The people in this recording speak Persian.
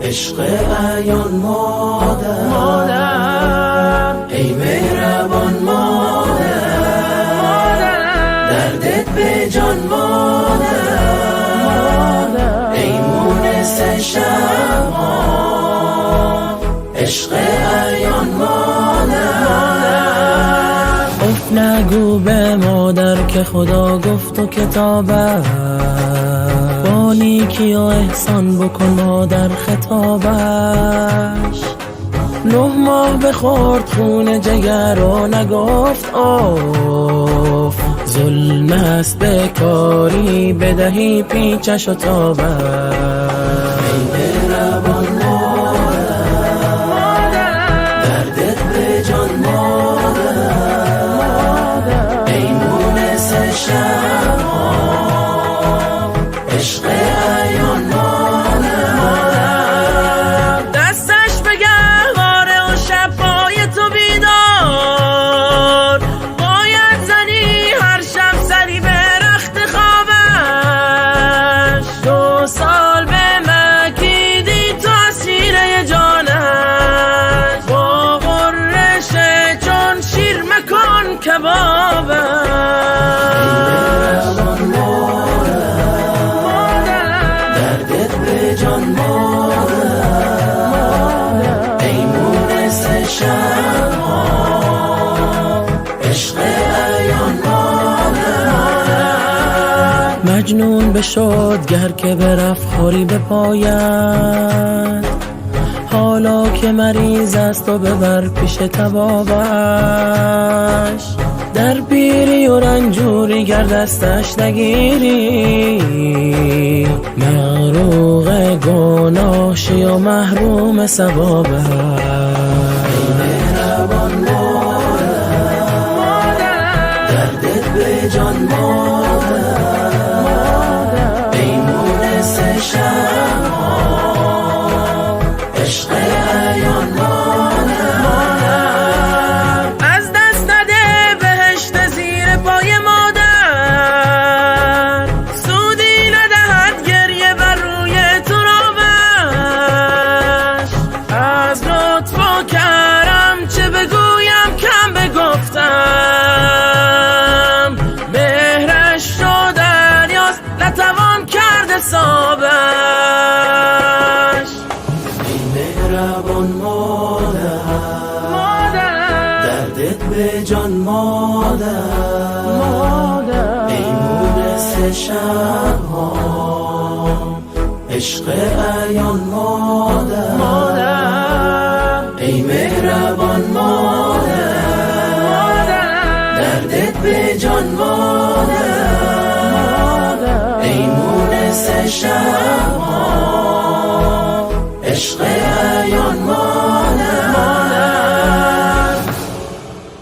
عشق عیان مادر، ای مهربان مادر، دردت به جان مادر، ای مونس شب‌ها، عشق عیان مادر. اف نگو به مادر که خدا گفت و کتابش، با نیکی و احسان بکن مادر خطابش. 9 ماه بخورد خون جگر و نگفت آف، ظلم است به کاری بدهی پیچش و تابش. ای مهربان مادر، دردت به جان مادر، ای مونس شب‌ها، عشق عیان مادر. دستش به گهواره و شب پای تو بیدار، باید زنی هر شب سری به رخت خوابش. 2 سال به مکیدی تو اسیر جانش، با غرش چون شیر مکن کبابش. جان مادر، ای مونس شب‌ها، عشق عیان مادر. مجنون بشد گر که برفت خوری به پایت، حالا که مریض است و ببر پیش طبابش. در پیری و رنجوری گر دستش نگیری، مغروق گناه شی و محروم ثوابش. ای مهربان مادر، دردت به جان مادر، ای مونس شب‌ها، عشق عیان مادر. از دست نده بهشت زیر پای مادر، سودی ندهد گریه بر روی ترابش. از لطف و کرم چه بگویم کم بگفتم، مهرش شد دریاست نتوان کرد حسابش. ای مهربان مادر، دردت به جان مادر، ای مونس شب‌ها، عشق عیان مادر. ای مهربان مادر، دردت به جان مادر، ای مونس شب‌ها.